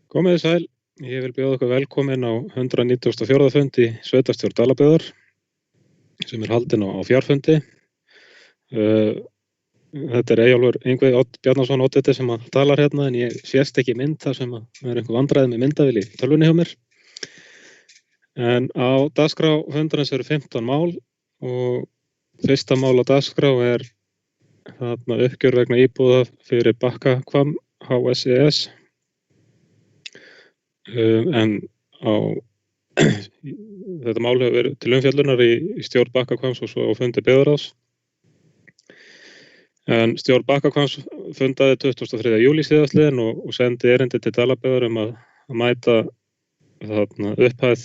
Komið þið sæl, ég vil bjóða ykkur velkomin á 194. fundi sveitarstjórn Dalabyggðar sem haldinn á fjarfundi. Þetta Eyjólfur Yngvi Bjarnason oddviti sem talar hérna en ég sést ekki mynd þar sem einhver vandræði með myndavél í tölvunni hjá mér. En á dagskrá fundarins eru 15 mál og fyrsta mál á dagskrá þarna uppgjör vegna íbúða fyrir Bakkahvamm HSES. En þetta mál hefur verið til umfjöllunar í stjórn Bakkahvamms og svo á fundi byggðarráðs. En stjórn Bakkahvamms fundaði 23. júlí síðastliðinn og sendi erindi til Dalabyggðar að mæta þarna upphæð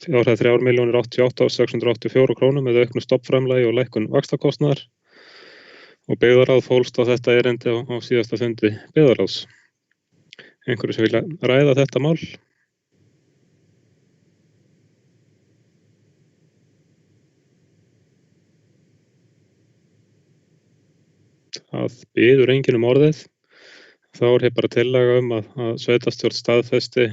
fjárhæð 3.088.684 krónur með auknu stofnframlagi og lækkun vaxtakostnaðar og byggðarráð fólst á þetta erindi á síðasta fundi byggðarráðs. Einhverju sem vilja ræða þetta mál? Það biður enginn orðið. Þá hér bara tillaga að sveitarstjórn staðfesti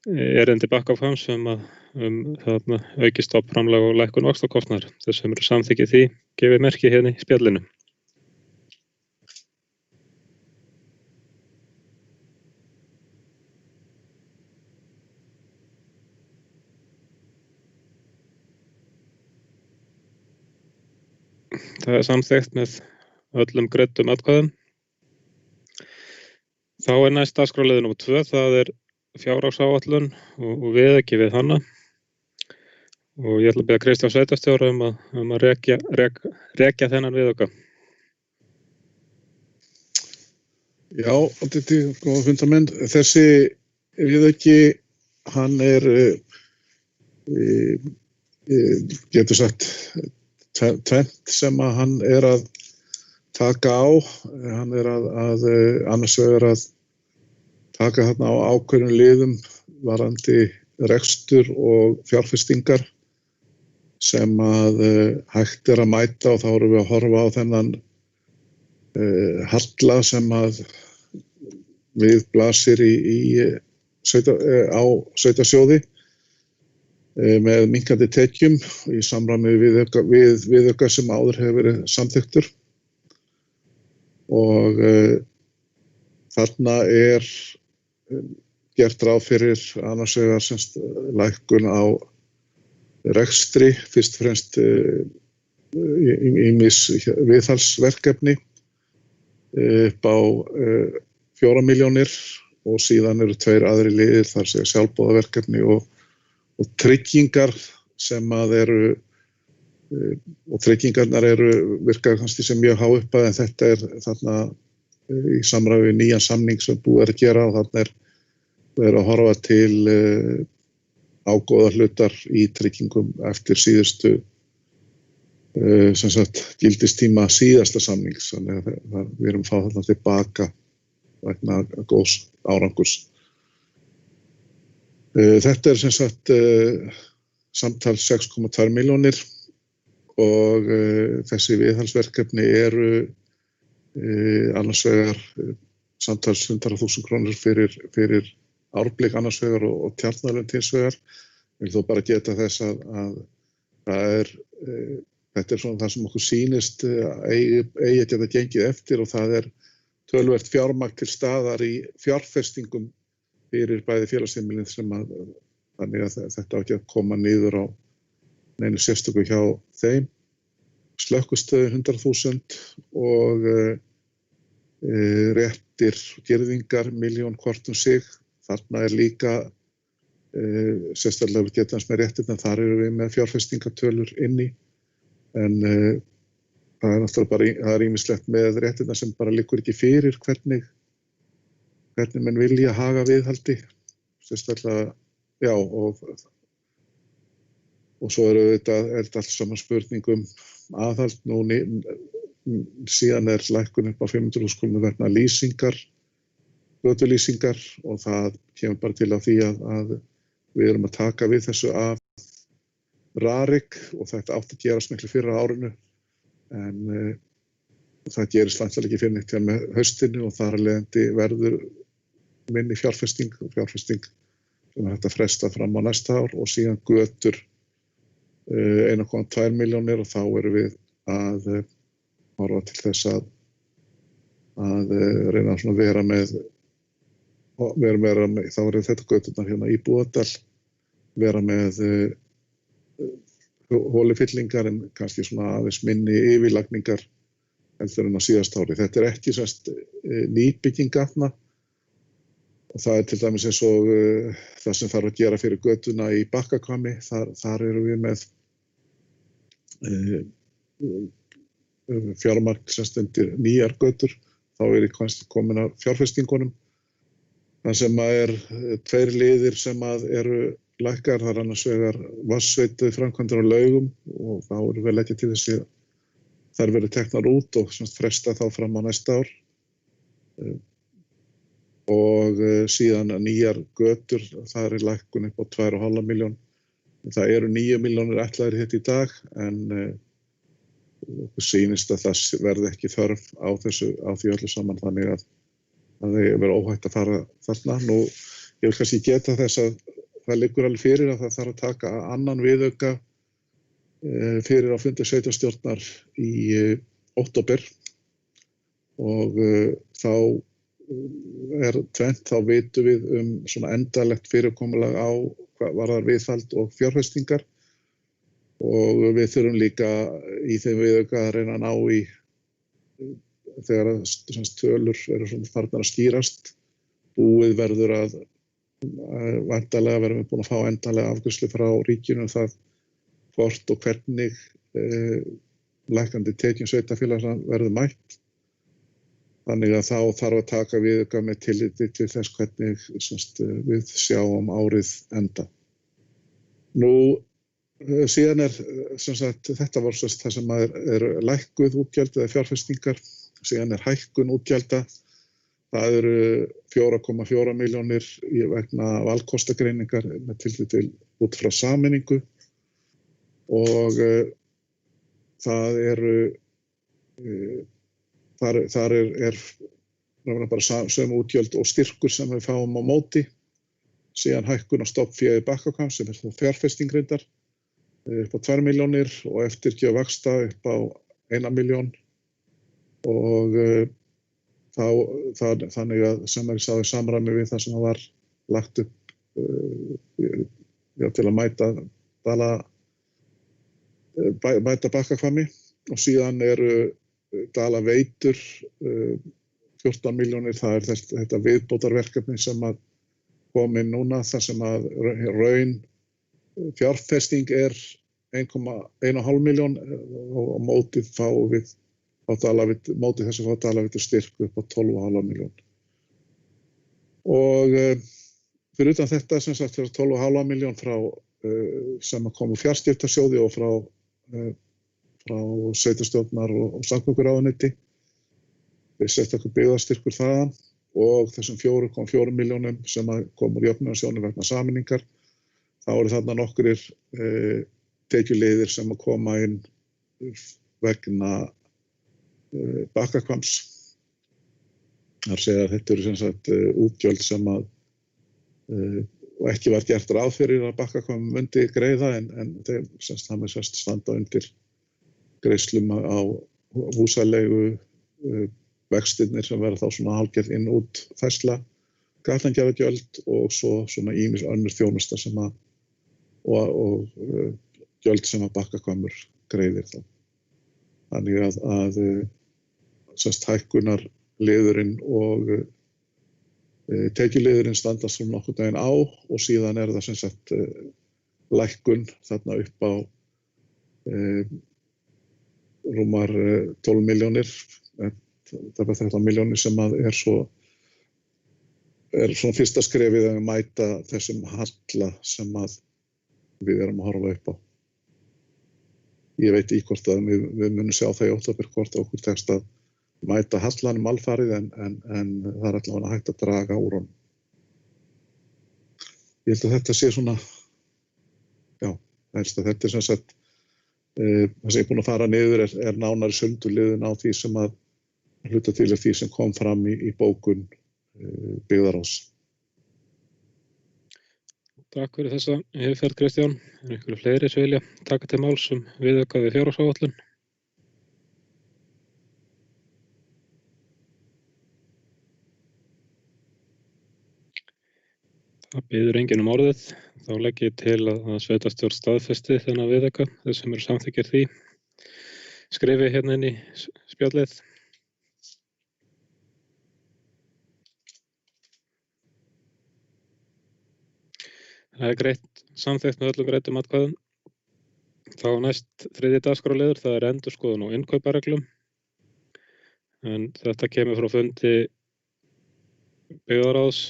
erindi Bakkahvamms þarna aukið stofnframlag og lækkun vaxtakostnaðar. Þeir sem eru samþykkið því gefið merki hérna í spjallinu. Það samþykkt með öllum greiddum atkvæðum. Þá næst dagskrárliður númer 2, það fjárhagsáætlun og viðauki við hana. Og ég ætla að biðja Kristján sveitarstjóra að rekja þennan viðauka. Já, þetta góða fundamenn. Þessi viðauki, hann getur sagt tvennt sem að hann að taka á. Hann að annars vegar að taka þarna á ákveðnum liðum varðandi rekstur og fjárfestingar sem að hægt að mæta og þá erum við að horfa á þennan halla sem að við blasir á sveitarsjóði með minnkandi tekjum í samræmi við viðauka sem áður hefur verið samþykktur og þarna gert ráð fyrir annars vegar lækkun á rekstri, fyrst og fremst ýmis viðhaldsverkefni upp á 4 milljónir og síðan eru 2 aðrir liðir, þar segja sjálfboðaverkefni og tryggingar sem að og tryggingarnar virka kannski sem mjög há upphæð en þetta þarna í samræmi við nýjan samning sem búið að gera og þarna að horfa til ágóða hlutar í tryggingum eftir síðustu sem sagt gildistíma síðasta samnings, þannig að við erum að fá þarna tilbaka vegna góðs árangurs. Þetta sem sagt samtals 6,2 milljónir og þessi viðhaldsverkefni annars vegar samtals 100.000 krónur fyrir Árblík annars vegar og Tjarnarlund hins vegar. Ég vil þó bara geta þess að þetta svona það sem okkur sýnist eigi að geta gengið eftir og það töluvert fjármagn til staðar í fjárfestingum fyrir bæði félagsheimilin þannig að þetta á ekki að koma niður á neinu sérstöku hjá þeim. Slökkvistöðin 100.000 og réttir girðingar 1 milljón hvort sig. Þarna líka sérstaklega við getum með réttirna, þar erum við með fjárfestingatölur inni en það náttúrulega bara það ýmislegt með réttirna sem bara liggur ekki fyrir hvernig menn vilja haga viðhaldi sérstaklega, já og svo þetta allt saman spurningum aðhald síðan lækkun upp á 500.000 krónur vegna lýsingar, götulýsingar og það kemur bara til af því að við erum að taka við þessu af Rarik og þetta átti að gerast miklu fyrr á árinu en það gerist væntanlega ekki fyrir neitt með haustinu og þar af leiðandi verður minni fjárfesting sem hægt að fresta fram á næsta ár og síðan götur 1,2 milljónir og þá erum við að horfa til þess að reyna að vera með þá eru þetta göturnar hérna í Búðardal, vera með holufyllingar en kannski svona aðeins minni yfirlagningar heldur en á síðasta ári. Þetta ekki nýbygging gatna og það til dæmis eins og það sem þarf að gera fyrir götuna í Bakkahvammi, þar erum við með fjármagn undir nýjar götur, þá kannski komin að fjárfestingunum. Það sem tveir liðir sem eru lækkar, það annars vegar vatnsveitu framkvæmdir á Laugum og þá erum við leggja til þessi þær verið teknar út og fresta þá fram á næsta ár. Og síðan nýjar götur, það lækkun upp á 2,5 milljón. Það eru 9 milljónir ætlaðir þetta í dag en okkur sýnist að það verði ekki þörf á því öllu saman þannig að það verður óhætt að fara þarna. Nú, ég vil kannski geta þess að það liggur alveg fyrir að það þarf að taka annan viðauka fyrir á fundi sveitarstjórnar í október og þá tvennt, þá vitum við svona endalegt fyrirkomulag á hvað varðar viðhald og fjárfestingar og við þurfum líka í þeim viðauka að reyna að ná í þegar tölur eru svona farnar að skýrast, búið verður að væntanlega verðum við búin að fá endanlega afgreiðslu frá ríkinu það hvort og hvernig lækkandi tekjum sveitarfélaga verður mætt. Þannig að þá þarf að taka viðauka með tilliti til þess hvernig við sjáum árið enda. Nú, síðan þetta var það sem lækkuð útgjöld eða fjárfestingar, síðan hækkun útgjalda. Það eru 4,4 milljónir vegna valkostagreiningar með tilliti til út frá sameiningu og það þar bara sömu útgjöld og styrkur sem við fáum á móti, síðan hækkun á stofnfé í Bakkahvam sem það fjárfesting reyndar upp á 2 milljónir og eftirgjöf vaxta upp á 1 milljón og þannig að sem ég sagði samræmi við það sem var lagt upp til að mæta Bakkahvammi og síðan eru Dalaveitur 14 milljónir, það þetta viðbótarverkefni sem kom inn núna þar sem raun fjárfesting 1,5 milljón og mótið fáum við mótið þess að fá Dalaveitur styrk upp á 12,5 milljón. Og fyrir utan þetta sem sagt 12,5 milljón frá sem kom úr fjarskiptasjóði og frá sveitarstjórnar og samgönguráðuneyti. Við settum okkur byggðastyrkur þaðan og þessum 4,4 milljónum sem kom úr jöfnunarsjóði vegna sameiningar. Þá eru þarna nokkrir tekjuleiðir sem koma inn vegna Bakkahvams. Það segja að þetta eru sem sagt útgjöld sem ekki var gert ráð fyrir að Bakkahvam myndi greiða en þeir það með standa undir greiðslum á húsaleigu, vextirnir sem verða þá svona hálfgerð inn út færsla, gatnagerðargjöld og svo svona ýmis önnur þjónusta sem og gjöld sem Bakkahvammur greiðir þá. Þannig að hækkunar liðurinn og tekjuliðurinn standast svona nokkurn veginn á og síðan það sem sagt lækkun þarna upp á rúmar 12 milljónir, það var 13 milljónir sem svona fyrsta skrefið að mæta þessum halla sem við erum að horfa upp á. Ég veit í hvort að við munum sjá það í október hvort okkur tekst að mæta hallanum alfarið en það allavega hægt að draga úr honum. Ég held að þetta sé svona, þetta sem sagt, það sem ég er búin að fara niður nánari sundurliðun á því sem hluta til því sem kom fram í bókun byggðarráðs. Takk fyrir þessa yfirferð, Kristján. Er einhverju fleiri sem vilja taka til máls viðauka við fjárhagsáætlun? Það biður enginn orðið. Þá legg ég til að sveitarstjórn staðfesti þennan viðauka, þeir sem eru samþykkir því. Skrifi hérna inn í spjallið. Það er greitt samþykkt með öllum greiddum atkvæðum. Þá næst þriðji dagskrárliður, það er endurskoðun á innkaupareglum. En þetta kemur frá fundi byggðarráðs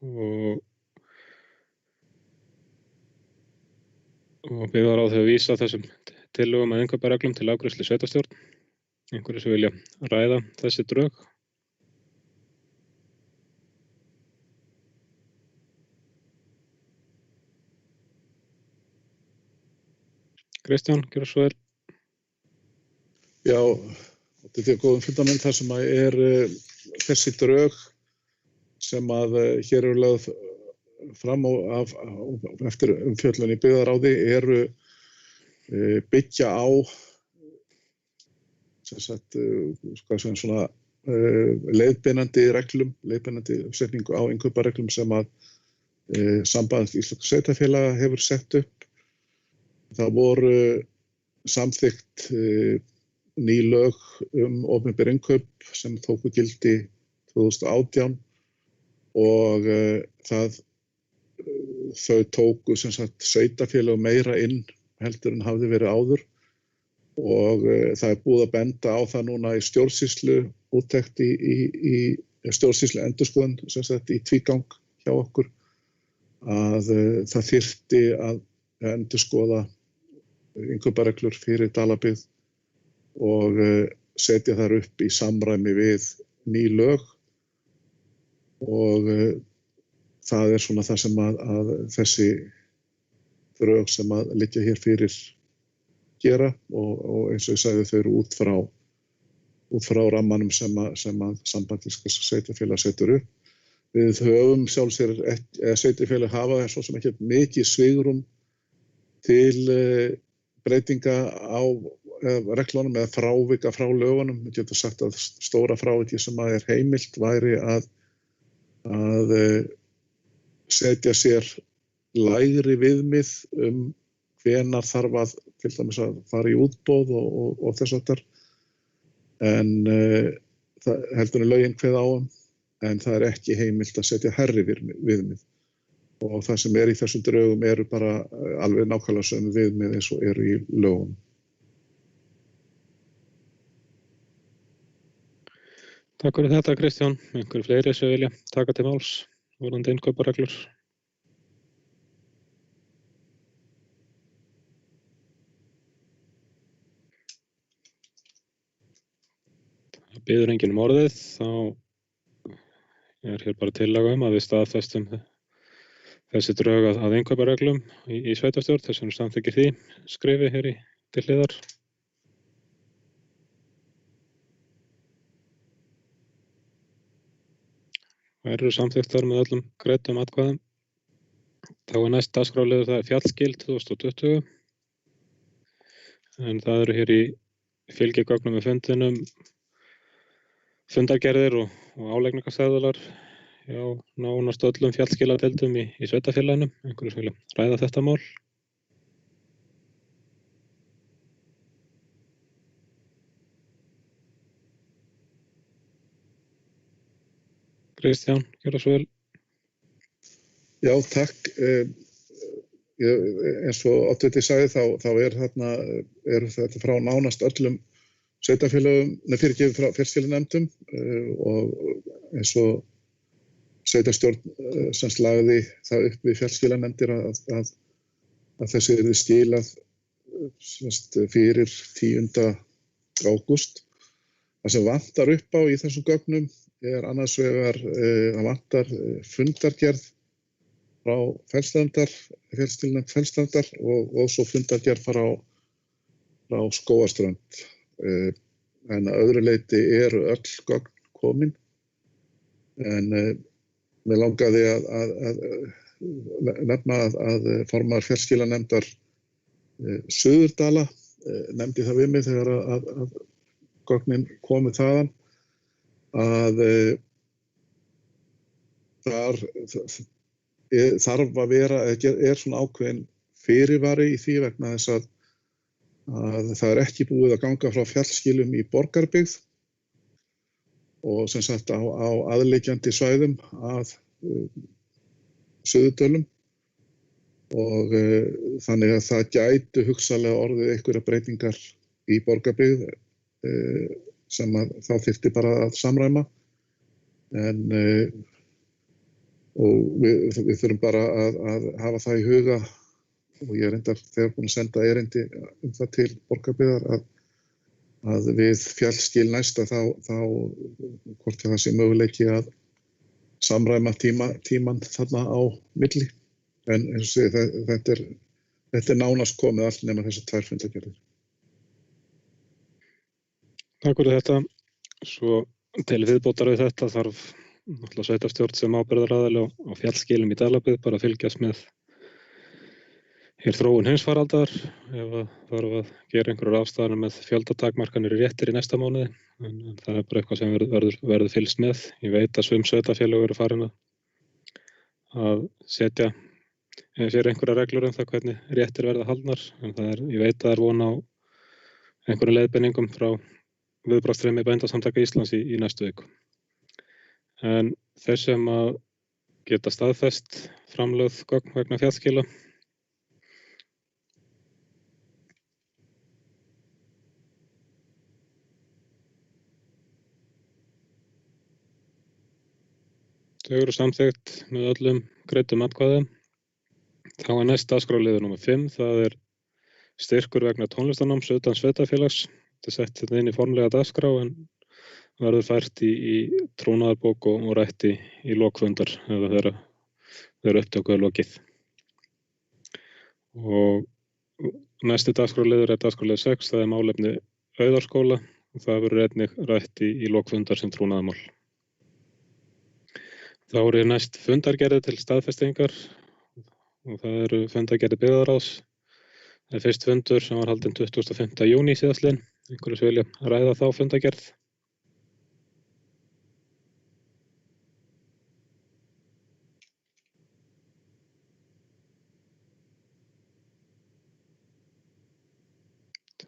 og byggðarráð hefur vísað þessum tillögum að innkaupareglum til afgreiðslu sveitarstjórn. Einhverju sem vilja ræða þessi drög. Kristján, gjörðu svo vel. Já, þetta er góðum fundament þar sem að þessi drög sem að hér eru lögð fram eftir umfjöllun í byggðarráði eru byggja á svona leiðbeinandi reglum, leiðbeinandi setningu á innkaupareglum sem að Samband íslenskra sveitarfélaga hefur sett upp. Það voru samþykkt ný lög opinber innkaup sem tóku gildi 2018 og þau tóku sem sagt sveitarfélög meira inn heldur en hafði verið áður og það er búið að benda á það núna í stjórnsýslu úttekt í stjórnsýslu endurskoðun sem sagt í tvígang hjá okkur að það þyrfti að endurskoða innkaupareglur fyrir Dalabyggð og setja þær upp í samræmi við ný lög og það er svona það sem að þessi drög sem að liggja hér fyrir gera og eins og ég sagði þau eru út frá rammanum sem að Samband íslenskra sveitarfélaga setur upp. Við höfum sjálfsér sveitarfélag hafa svo sem ekki mikið svigrúm til breytinga á reglunum eða frávika frá lögunum. Við getum sagt að stóra fráviki sem að er heimilt væri að setja sér lægri viðmið hvenær þarf að til dæmis að fara í útboð og þess aftar. En það heldur lögin kveða á en það er ekki heimilt að setja hærri viðmið. Og það sem í þessum drögum eru bara alveg nákvæmlega sömu viðmið eins og eru í lögum. Takk fyrir þetta, Kristján. Einhverju fleiri sem vilja taka til máls varðandi innkaupareglur? Það biður enginn orðið, þá er hér bara tillaga að við staðfestum þessi drög að innkaupareglum í sveitarstjórn, þess vegna samþykkir því skrifi hér til hliðar. Það eru samþykktar með öllum greiddum atkvæðum. Þá er næst dagskrárliður, það er fjallsgil 2020. En það eru hér í fylgigögnum með fundinum fundargerðir og álegningarseðlar já, nánast öllum fjallskiladeildum í sveitarfélaginu. Einhverju sem vilja ræða þetta mál? Kristján, gjörðu svo vel. Já, takk. Eins og oddviti sagði þá er þetta frá nánast öllum sveitarfélögum, frá fjallskilanefndum og eins og sveitarstjórn sem lagði það upp við fjallskilanefndir að þessi yrði skilað fyrir 10. ágúst. Það sem vantar upp á í þessum gögnum er annars vegar að vantar fundargerð frá fjallskilanefnd Fellsstrandar og svo fundargerð frá Skógarströnd. En að öðru leyti eru öll gögn komin en mér langaði að nefna að formaður fjallskilanefndar Suðurdala nefndi það við mig þegar að gögnin komið þaðan að þar þarf að vera, svona ákveðin fyrirvari í því vegna þess að það er ekki búið að ganga frá fjallskilum í Borgarbyggð og sem sagt á aðliggjandi svæðum að Suðurdölum og þannig að það gætu hugsanlega orðið einhverjar breytingar í Borgarbyggð sem að þá þyrfti bara að samræma en og við þurfum bara að hafa það í huga og ég er reyndar þegar búin að senda erindi það til Borgarbyggðar að við fjallskil næsta þá hvort það sé möguleiki að samræma tíman þarna á milli en eins og segi þetta er nánast komið allt nema þessar 2 fundargerðir. Takk fyrir þetta. Svo til viðbótar við þetta þarf náttúrulega sveitarstjórn sem ábyrgðaraðili á fjallskilum í Dalabyggð bara að fylgjast með þróun heimsfaraldar ef þarf að gera einhverjar ástæðanir með fjöldatakmarkanir í réttir í næsta mánuði en það er bara eitthvað sem verður fylgst með. Ég veit að sum sveitarfélög eru farin að setja sér einhverjar reglur það hvernig réttir verða haldnar en ég veit að það er von á einhverjum leiðbeiningum frá viðbragðsstreymi Bændasamtaka Íslands í næstu viku. En þeir sem að geta staðfest framlögð gögn vegna fjallskila þau eru samþykkt með öllum greiddum atkvæðum. Þá er næst dagskrárliður númer 5, það er styrkur vegna tónlistarnáms utan sveitarfélags. Þetta er sett inn í formlega dagskrá en verður fært í trúnaðarbók og rætt í lokfundar eða þegar upptöku er lokið. Og næsti dagskrárliður er dagskrárliður 6, það er málefni Auðarskóla og það verður einnig rætt í lokfundar sem trúnaðarmál. Þá eru næst fundargerðir til staðfestingar og það eru fundargerðir byggðarráðs. Það er fyrst fundur sem var haldinn 25. júní síðastliðinn. Einhverjir sem vilja ræða þá fundargerð.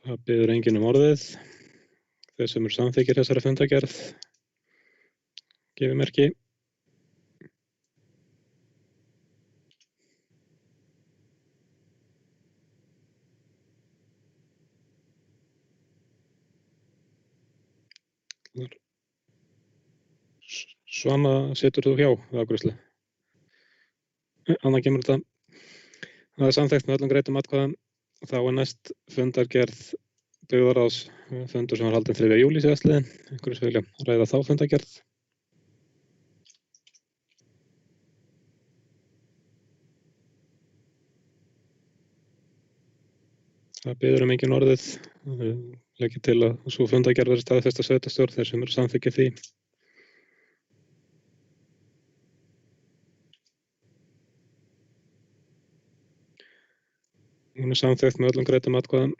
Það biður enginn orðið. Þeir sem eru samþykkir þessari fundargerð gefi merki. Svana, situr þú hjá við afgreiðslu? Annað kemur þetta. Það er samþykkt með öllum greiddum atkvæðum. Þá er næst fundargerð byggðarráðs fundur sem var haldinn 3. júlí síðastliðinn. Einhverjir sem vilja ræða þá fundargerð? Það biður enginn orðið. Legg til að sú fundargerð verði staðfest af sveitarstjórn þeir sem eru samþykkir því. Hún er samþykkt með öllum greiddum atkvæðum.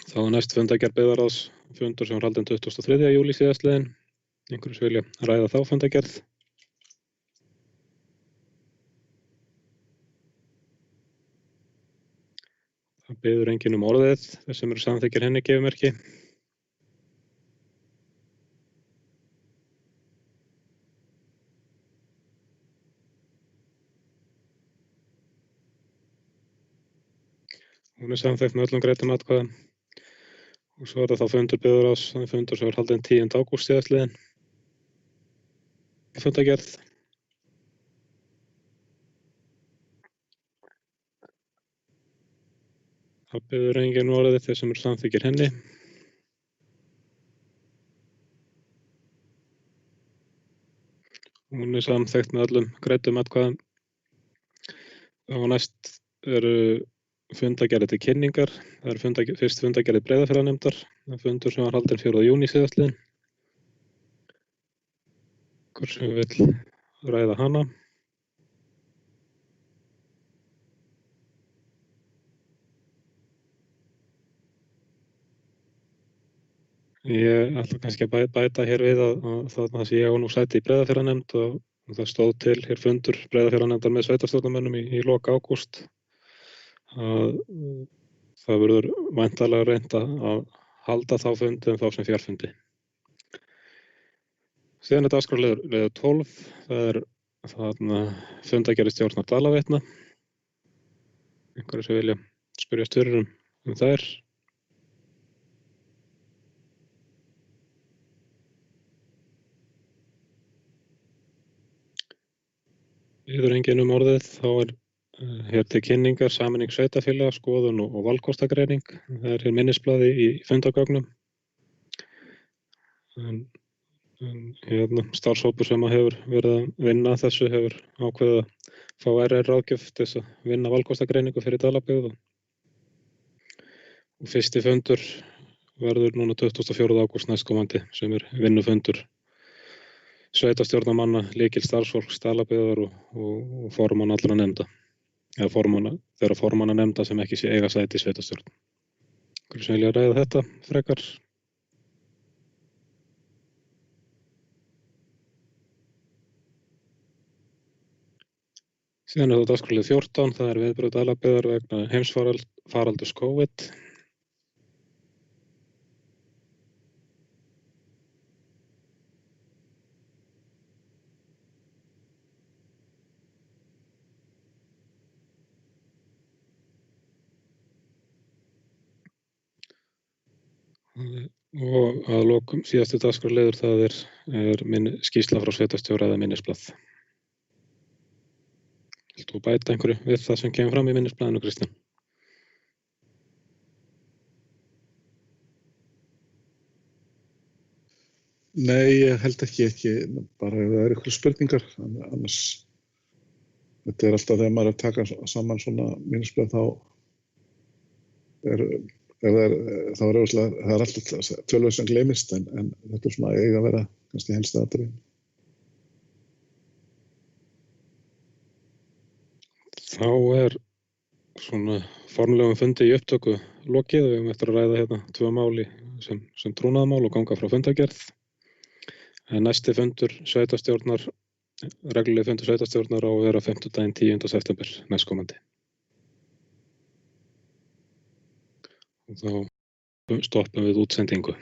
Þá er næst fundargerð byggðarráðs fundur sem var haldinn 23. júlí síðastliðinn. Einhverjir sem vilja ræða þá fundargerð? Það biður enginn orðið. Þeir sem eru samþykkir henni gefi merki. Hún er samþykkt með öllum greiddum atkvæðum. Og svo er það þá fundur byggðarráðs, það er fundur sem var haldinn 10. ágúst síðastliðinn. Fundargerð. Það biður enginn orðið þeir sem eru samþykkir henni. Hún er samþykkt með öllum greiddum atkvæðum. Og næst eru fundargerðir til kynningar. Það er fyrst fundargerðir Breiðafjarðarnefndar. Það er fundur sem var haldinn 4. júní síðastliðinn. Hver sem vill ræða hana? Ég ætla kannski að bæta hér við að það sé ég á nú sæti í Breiðafjarðarnefnd og það stóð til hér fundur Breiðafjarðarnefndar með sveitarstjórnarmönnum í lok ágúst. Það verður væntanlega reynt að halda þá fundi en þá sem fjarfundi. Síðan dagskrárliður 12, það er fundargerðir stjórnar Dalaveitna. Einhverjir sem vilja spyrjast fyrir þær. Yfir enginn orðið, þá er hér til kynningar sameining sveitarfélaga, skoðun og valkostagreining. Það er hér minnisblaði í fundargögnum. Starfshópur sem hefur verið að vinna þessu hefur ákveðið að fá ráðgjöf til þess að vinna valkostagreiningu fyrir Dalabyggð. Og fyrsti fundur verður núna 24. ágúst næstkomandi sem er vinnufundur sveitarstjórnarmanna, lykil starfsfólks Dalabyggðar og formann allra nefnda. Eða þeirra formanna nefnda sem ekki sé eiga sæti í sveitarstjórn. Hverju sem vilja ræða þetta frekar? Síðan er það dagskrárlið 14, það er viðbrögð Dalabyggðar vegna heimsfaraldurs COVID. Og að lokum síðasti dagskrárliður, það er skýrsla frá sveitarstjóra eða minnisblað. Vilt þú bæta einhverju við það sem kemur fram í minnisblaðinu, Kristján? Nei, ég held ekki, bara ef það eru ykkur spurningar, annars þetta er alltaf þegar maður er að taka saman svona minnisblað þá það er alltaf tölvöld sem gleymist en þetta er svona eiga að vera kannski helsta atriði. Þá er svona formlegum fundi í upptöku lokið og við höfum eftir að ræða hérna 2 máli sem trúnaðarmál og ganga frá fundargerð. En næsti fundur sveitarstjórnar, reglulegi fundur sveitarstjórnar á að vera 5. 10. september næstkomandi. Og þá stoppum við útsendingu.